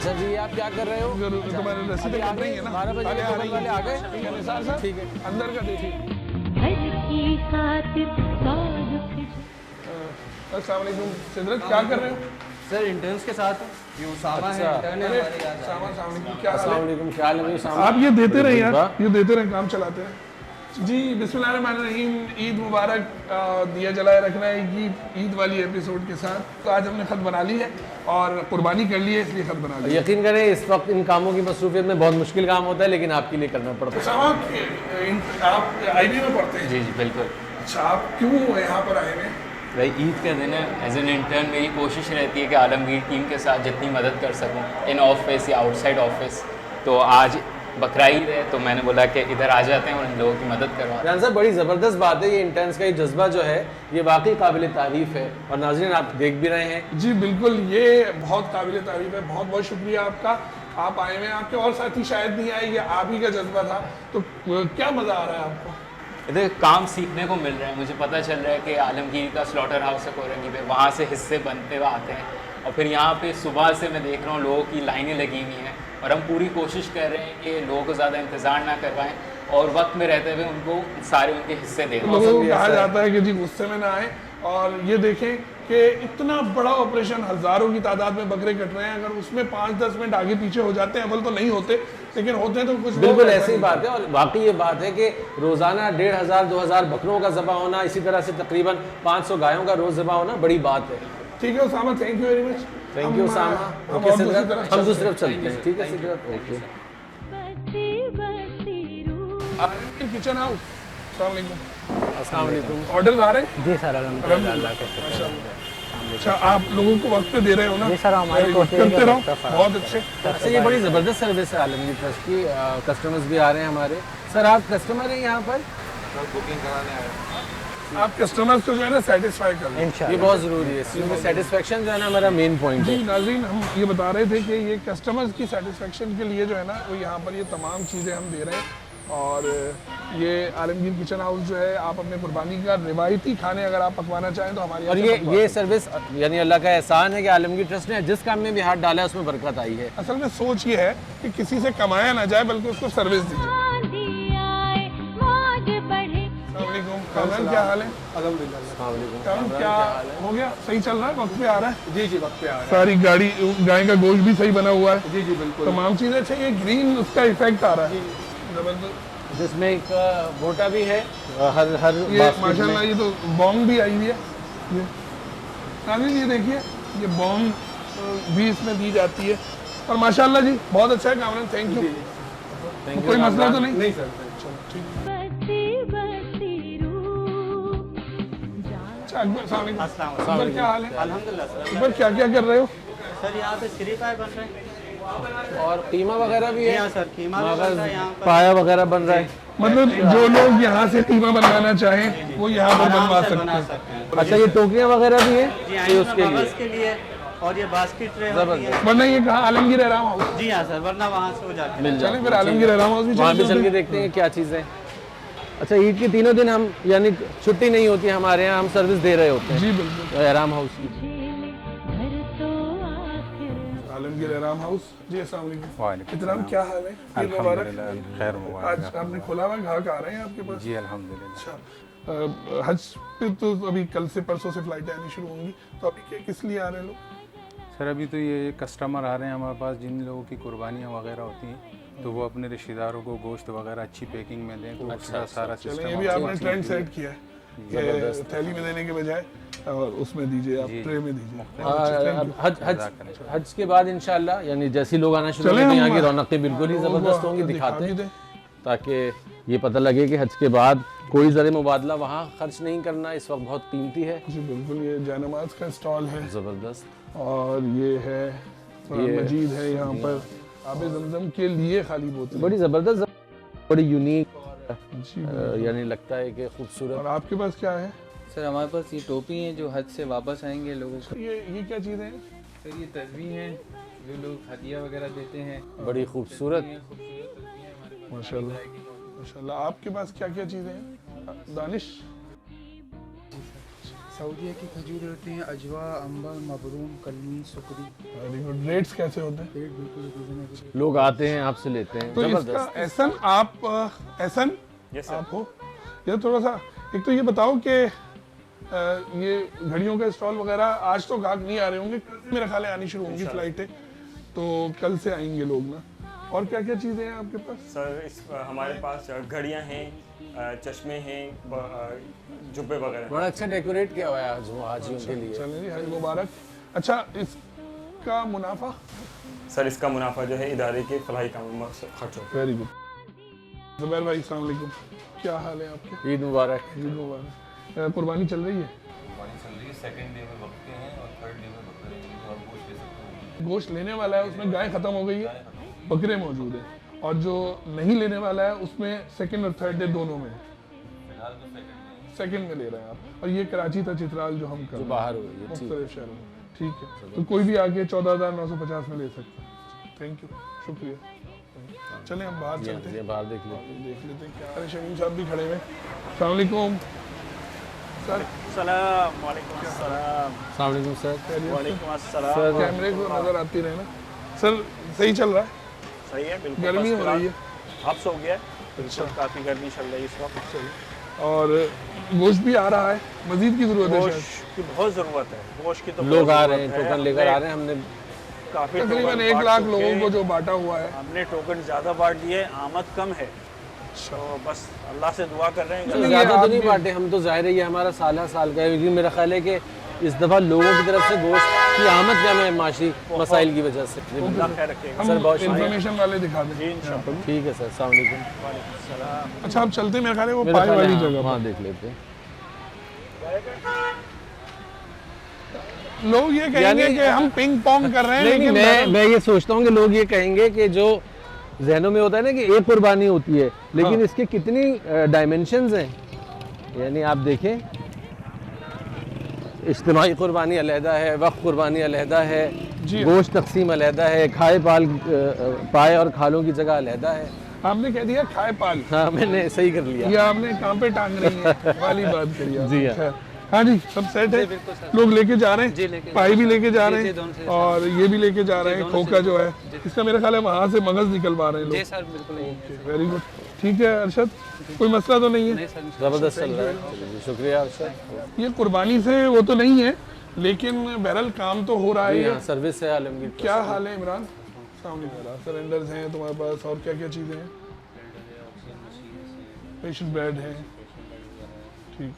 अच्छा जी, आप क्या कर रहे हो? तुम्हारी रसीदें कट रही है ना, 12 बजे अरे आ रही वाले है। आ गए? ठीक है निसार साहब, ठीक है। अंदर का देखिए। अस्सलाम वालेकुम सिदरत, क्या कर रहे हो? सर इंटर्न्स के साथ ये उसामा है, इंटर्न है अरे हमारे यहाँ। अस्सलाम वालेकुम, क्या हाल अस्सलाम है? वालेकुम, क्या हाल है भाई? सामने आप ये देते रहे यार, वाह। ये देते रहे, काम चलाते रहे जी। बिस्मिल्लाहिर्रहमानिर्रहीम, ईद मुबारक। दिया जलाए रखना है ईद वाली एपिसोड के साथ। तो आज हमने ख़त बना ली है और कुर्बानी कर ली है, इसलिए ख़त बना ली है। यकीन करें इस वक्त इन कामों की मसरूफियत में बहुत मुश्किल काम होता है, लेकिन आपके लिए करना पड़ता है। आप IB में पढ़ते हैं? जी जी बिल्कुल। अच्छा, आप क्यों यहाँ पर आए हैं? भाई ईद का दिन है, एज एन इंटर्न मेरी कोशिश रहती है कि आलमगीर टीम के साथ जितनी मदद कर सकूं इन ऑफिस या आउटसाइड ऑफिस। तो आज बकरा ईद है तो मैंने बोला कि इधर आ जाते हैं और इन लोगों की मदद करवाते हैं। जान साहब, बड़ी ज़बरदस्त बात है, ये इंटर्न्स का ये जज्बा जो है ये वाकई काबिल तारीफ़ है, और नाज़रीन आप देख भी रहे हैं। जी बिल्कुल, ये बहुत काबिल तारीफ है, बहुत बहुत शुक्रिया आपका। आप आए हुए हैं, आपके और साथी शायद नहीं आए, ये आप ही का जज्बा था। तो क्या मज़ा आ रहा है आपको? इधर काम सीखने को मिल रहा है, मुझे पता चल रहा है कि आलमगीर का स्लॉटर हाउस है कोरंगी पे, वहाँ से हिस्से बनते हुए आते हैं। और फिर यहाँ पे सुबह से मैं देख रहा हूँ लोगों की लाइनें लगी हुई हैं, और हम पूरी कोशिश कर रहे हैं कि लोगों को ज़्यादा इंतज़ार ना करवाएं और वक्त में रहते हुए उनको सारे उनके हिस्से दे दें। लोगों को कहा जाता है कि जी गुस्से में ना आए, और ये देखें कि इतना बड़ा ऑपरेशन, हज़ारों की तादाद में बकरे कट रहे हैं, अगर उसमें 5-10 मिनट आगे पीछे हो जाते हैं, अव्वल तो नहीं होते, लेकिन होते हैं तो कुछ बिल्कुल ऐसी ही बात है, और वाकई ये बात है कि रोज़ाना 1500-2000 बकरों का ज़बा होना, इसी तरह से तकरीबन 500 गायों का रोज़ ज़बा होना बड़ी बात है। ठीक है Usama, thank you very much. Thank you Usama. Okay Sidrat, हम दूसरी तरफ चलते हैं। ठीक है सिदरत, ओके। किचन हाउस, अस्सलाम वालेकुम। अस्सलाम वालेकुम। ऑर्डर आ रहे हैं? जी सर, अल्हम्दुलिल्लाह के शुक्र। अच्छा, आप लोगों को वक्त पे दे रहे हो ना? जी सर, हमारी Very good, कोशिश है करते कि रहो, वक्त पे फराहम बहुत अच्छे। अच्छा, ये बड़ी ज़बरदस्त सर्विस है आलमगीर ट्रस्ट की। कस्टमर्स भी आ रहे हैं हमारे। सर आप कस्टमर हैं यहाँ पर? आप कस्टमर्स को जो है ना सेटिस्फाई कर लें। इंशाल्लाह। ये बहुत ज़रूरी है, क्योंकि सेटिस्फेक्शन जो है ना हमारा मेन पॉइंट है। जी नाज़रीन, हम ये बता रहे थे कि ये कस्टमर्स की सेटिस्फेक्शन के लिए जो है ना, वो यहाँ पर ये तमाम चीज़ें हम दे रहे हैं। और ये आलमगीर किचन हाउस जो है, आप अपने कुर्बानी का रिवायती खाने अगर आप पकवाना चाहें तो हमारी और ये सर्विस यानी अल्लाह का एहसान है कि आलमगीर ट्रस्ट ने जिस काम में भी हाथ डाला है उसमें बरकत आई है। असल में सोच ये है कि किसी से कमाया ना जाए, बल्कि उसको सर्विस दीजिए। कामरान, क्या हाल है? कामरान, क्या हो गया? सही चल रहा है? वक्त पे आ रहा है? जी जी वक्त पे आ रहा सारी गाड़ी, गाय का गोश्त भी सही बना हुआ है, है। जी जी बिल्कुल। तमाम चीज़ें। अच्छा, ये ग्रीन उसका इफेक्ट आ रहा है जबरदस्त। जिसमें एक बोटा भी है हर ये बास्केट माशाल्लाह, में। ये तो बॉन्ग भी आई हुई है। ये नाज़रीन, ये देखिए, ये बॉन्ग भी इसमें दी जाती है। और माशाल्लाह जी बहुत अच्छा है Kamran, thank you. Thank you, कोई मसला तो कामरान। नहीं सर? चलो ठीक है। अच्छा अकबर, अस्सलाम वालेकुम। अकबर, क्या हाल है? अल्हम्दुलिल्लाह सर। अकबर, क्या क्या कर रहे हो? सर यहाँ पे श्री पाए बन रहे हैं। और कीमा वगैरह भी है, यहाँ सर कीमा भी बन रहा है यहाँ पर। पाया वगैरह बन रहा है। मतलब जो लोग यहाँ से कीमा बनवाना चाहें वो यहाँ पर बनवा आराम से सकते बना हैं। सकते हैं। अच्छा, ये टोकरियाँ वगैरह भी है जी हाँ, ये इसमें उसके लिए। बबल्स के लिए और ये बास्केट ट्रे होती है। वरना ये कहाँ? आलमगीर एहराम हाउस। जी हाँ सर, वरना वहाँ से हो जाती है। मिल चलें जाए फिर आलमगीर एहराम हाउस भी वहाँ भी चलते चल के हैं। देखते हैं क्या चीज़ है। अच्छा, ईद के तीनों दिन हम यानी छुट्टी नहीं होती है हमारे यहाँ, हम सर्विस दे रहे होते हैं जी बिल्कुल, एहराम हाउस की। आलमगीर एहराम हाउस। जी अस्सलाम वालेकुम। वालेकुम इतराम, क्या हाल है? ईद मुबारक। अल्हम्दुलिल्लाह खैर मुबारक। आज आपने खोला हुआ, ग्राहक आ रहे हैं आपके पास? जी अल्हम्दुलिल्लाह। अच्छा, हज पे तो अभी कल से परसों से फ्लाइटें आनी शुरू होंगी, तो अभी किस लिए आ रहे हैं लोग? सर अभी तो ये कस्टमर आ रहे हैं हमारे पास जिन लोगों की कुर्बानियाँ वगैरह होती हैं, तो वो अपने रिश्तेदारों को गोश्त वगैरह अच्छी पैकिंग में दें, तो उसका सारा चलें, सिस्टम ये भी आपने ट्रेंड सेट किया है कि थैली में देने के बजाय और उसमें दीजिए, आप ट्रे में दीजिए। अब हज के बाद इंशाल्लाह यानी जैसे ही लोग आना शुरू चलें होंगे तो हम- यहाँ की रौनकें बिल्कुल ही ज़बरदस्त होंगी, दिखाते हैं, ताकि ये पता लगे कि हज के बाद कोई ज़र मुबादला वहाँ खर्च नहीं करना इस वक्त बहुत कीमती है। जी बिल्कुल, ये जानमाज का स्टॉल है ज़बरदस्त। और ये है मजीद है यहाँ पर आबे जमजम के लिए खाली बोतल। बड़ी ज़बरदस्त, बड़ी यूनिक और जी यानी लगता है कि खूबसूरत। और आपके पास क्या है? सर हमारे पास ये टोपी है जो हज से वापस आएंगे लोगों को। ये क्या चीज़ें हैं? सर ये तस्वीर है जो लोग हदिया वगैरह देते हैं। बड़ी खूबसूरत। माशाल्लाह माशाल्लाह। आपके पास क्या क्या चीज़ें हैं दानिश? सऊदीया की खजूरें होती हैं, अजवा, अंबा, मबरूम, कलमी, सुकरी। Very good. रेट्स कैसे होते हैं? रेट बिल्कुल रिजनेबल। लोग आते हैं आपसे लेते हैं, तो इसका जबरदस्त। एहसन आप एहसन आप हो ये थोड़ा सा एक तो ये बताओ कि ये घड़ियों का स्टॉल वगैरह आज तो गाहक नहीं आ रहे होंगे, कल से मेरा ख्याल है आनी शुरू होंगी फ्लाइटें, तो कल से आएंगे लोग ना। और क्या क्या चीज़ें हैं आपके पास? सर हमारे पास घड़ियाँ हैं, चश्मे हैं, जुब्बे वगैरह। बड़ा अच्छा डेकोरेट किया हुआ है आज हाजियों के लिए। चलिए जी, हज मुबारक। अच्छा, इसका मुनाफा? सर इसका मुनाफा जो है इदारे के फलाही काम में खर्च होता वेरी गुड। जुबैर भाई अस्सलाम वालेकुम, क्या हाल है आपके? ईद मुबारक। ईद मुबारक। कुर्बानी चल रही है? सेकंड डे में बकरे हैं और थर्ड डे में बकरे हैं और गोश्त ले सकते हैं। गोश्त लेने वाला है उसमें गाय खत्म हो गई है, बकरे मौजूद हैं, और जो नहीं लेने वाला है उसमें सेकंड और थर्ड डे दोनों में फिलहाल तो सेकंड में ले रहे हैं आप। और ये कराची था चित्राल जो हम कर रहे हैं, बाहर हो गई है, ठीक। मुख्तलिफ शहरों में, ठीक है। तो कोई भी आके 14,950 में ले सकता है। थैंक यू, शुक्रिया। चलें हम बाहर चलते हैं, बाहर देख लेते हैं। देख लेते हैं क्या। अरे शमीम साहब भी खड़े हुए हैं। अस्सलाम वालेकुम सर। अस्सलाम वालेकुम अस्सलाम। अस्सलाम वालेकुम सर। वालेकुम अस्सलाम। सर कैमरे को नजर आती रहे ना सर। सही चल रहा है? सही है, बिल्कुल। गर्मी हो रही है? हफ्स हो गया है, बिल्कुल काफ़ी गर्मी चल रही है इस वक्त। और गोश्त भी आ रहा है, मजीद की जरूरत है शायद। गोश्त की बहुत ज़रूरत है, गोश्त की तो लोग आ रहे हैं, टोकन लेकर आ रहे हैं। हमने काफ़ी तकरीबन 1 लाख लोगों को जो बांटा हुआ है। हमने टोकन ज़्यादा बांट दिए, आमद कम है, तो बस अल्लाह से दुआ कर रहे हैं। ज़्यादा तो नहीं बांटे हम, तो जाहिर है ये हमारा साल साल का है, क्योंकि मेरा ख्याल है कि इस दफ़ा लोगों की तरफ से गोश्त की आमद कम है माशी मसाइल की वजह से। अल्लाह खैर रखेगा। हम इंफॉर्मेशन वाले दिखा दें। ठीक है सर, अस्सलाम वालेकुम। अच्छा, आप चलते हैं, मेरे ख्याल है वो पाए वाली जगह। हाँ देख लेते हैं। लोग ये कहेंगे कि हम पिंग पोंग कर रहे हैं, लेकिन मैं ये सोचता हूँ कि लोग ये कहेंगे कि जो जहनों में होता है ना कि एक कुर्बानी होती है, लेकिन इसके कितनी डायमेंशंस हैं। यानी आप देखें, इज्तिमाई कुर्बानी अलहदा है, वक्त कुर्बानी अलहदा है, गोश्त तकसीम अलहदा है, खाए पाल पाए और खालों की जगह अलहदा है। आपने कह दिया खाए पाल। हाँ मैंने सही कर लिया। ये आपने कहाँ पे टांग रही है वाली बात करी आपने। जी हाँ। हाँ जी, सब सेट है। लोग लेके जा रहे हैं, पाई भी लेके जा रहे हैं और ये भी लेके जा रहे हैं। खोखा जो है इसका मेरा ख्याल है वहाँ से मगज निकलवा रहे हैं लोग। वेरी गुड, ठीक है अरशद, कोई मसला तो नहीं है? ज़बरदस्त चल रहा है, शुक्रिया अरशद। ये कुर्बानी से वो तो नहीं है, लेकिन बहरहाल काम तो हो रहा है। सर्विस है आलमगीर। क्या हाल है इमरान? सरेंडर्स हैं तुम्हारे पास, और क्या क्या चीज़ें हैं? पेशेंट बेड है, ठीक।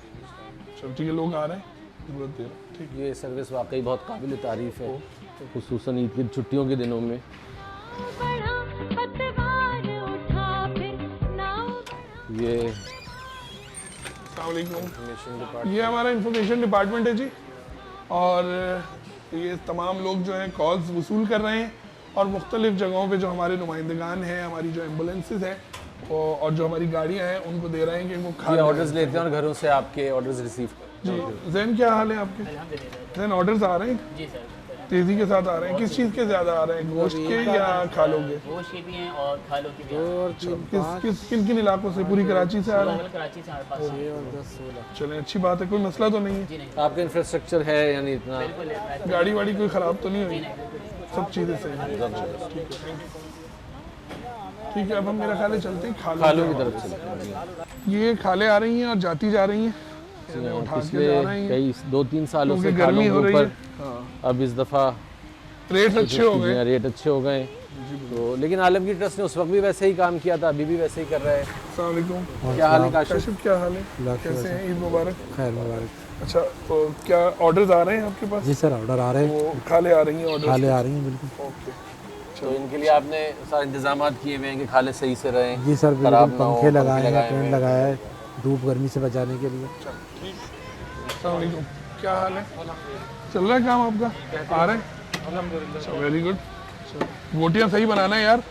चलो ठीक है, लोग आ रहे हैं, जरूरत दे रहे हैं, ठीक। ये सर्विस वाकई बहुत काबिल तारीफ़ है, खुसूसन ईद की छुट्टियों के दिनों में। ये ये हमारा इंफॉर्मेशन डिपार्टमेंट है जी, और ये तमाम लोग जो हैं कॉल्स वसूल कर रहे हैं, और मुख्तलिफ जगहों पे जो हमारे नुमाइंदगान हैं, हमारी जो एम्बुलेंसेज हैं और जो हमारी गाड़ियाँ हैं, उनको दे रहे हैं कि इनको ऑर्डर्स लेते हैं और घरों से आपके ऑर्डर्स रिसीव करते हैं। जी जैन, क्या हाल है आपके? जैन, ऑर्डर्स आ रहे हैं? जी सर, तेज़ी के साथ आ रहे हैं। किस चीज़ के ज़्यादा आ रहे हैं, गोश्त के या खालों के? गोश्त के भी हैं और खालों के भी हैं। किन किन इलाकों से? पूरी कराची से आ रहे हैं? कराची से हमारे पास। चलें, अच्छी बात है, कोई मसला तो नहीं है? आपका इंफ्रास्ट्रक्चर है यानी इतना? गाड़ी वाड़ी कोई ख़राब तो नहीं हुई? सब चीज़ें सही हैं, ठीक है। अब हम मेरा ख्याल है चलते हैं खालों की तरफ चलते हैं। ये खाले आ रही हैं और जाती जा रही हैं। पिछले कई 2-3 सालों से गर्मी हो रही है, अब इस दफ़ा रेट अच्छे हो गए। तो लेकिन आलमगीर ट्रस्ट ने उस वक्त भी वैसे ही काम किया था, अभी भी वैसे ही कर रहा है। अस्सलाम वालेकुम, क्या हाल है काशिफ? क्या हाल है, कैसे हैं? ईद मुबारक। खैर मुबारक। अच्छा, तो क्या ऑर्डर्स आ रहे हैं आपके पास? जी सर, ऑर्डर आ रहे हैं। वो खाले आ रही हैं ऑर्डर? खाले आ रही हैं, बिल्कुल। ओके, तो इनके लिए आपने सारे इंतजाम किए हुए हैं कि खाले सही से रहें? जी सर, बिल्कुल। पंखे लगाए हैं, फैन लगाया है, धूप गर्मी से बचाने के लिए। अस्सलाम वालेकुम, क्या हाल है? चल रहा है काम आपका? आ रहे हैं, अल्हम्दुलिल्लाह। Very good. बोटियाँ सही बनाना है यार,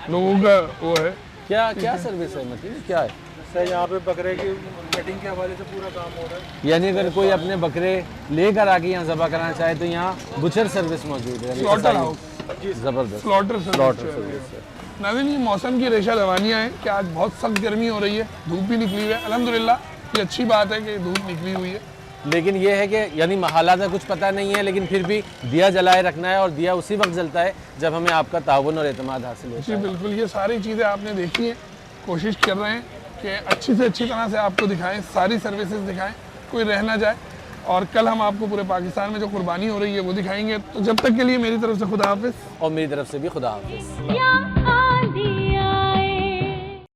लोगों का वो है। क्या क्या सर्विस है, मतलब क्या है सर? यहाँ पे बकरे की कटिंग के हवाले से पूरा काम हो रहा है। यानी अगर कोई अपने बकरे लेकर आके यहाँ ज़बह कराना चाहे तो यहाँ बुचर सर्विस मौजूद है? स्लॉटर हाउस, ज़बरदस्त स्लॉटर सर्विस। नाज़रीन, ये मौसम की रेशा रवानियाँ हैं कि आज बहुत सख्त गर्मी हो रही है, धूप भी निकली हुई है। अल्हम्दुलिल्लाह, ये अच्छी बात है कि धूप निकली हुई है, लेकिन ये है कि यानी हालात का कुछ पता नहीं है, लेकिन फिर भी दिया जलाए रखना है, और दिया उसी वक्त जलता है जब हमें आपका ताउन और एतमाद हासिल होता जी है। बिल्कुल, ये सारी चीज़ें आपने देखी हैं, कोशिश कर रहे हैं कि अच्छी से अच्छी तरह से आपको दिखाएं, सारी सर्विसेज दिखाएं, कोई रह ना जाए। और कल हम आपको पूरे पाकिस्तान में जो कुर्बानी हो रही है वो दिखाएंगे। तो जब तक के लिए मेरी तरफ से खुदा हाफिज़। और मेरी तरफ से भी खुदा हाफिज़। या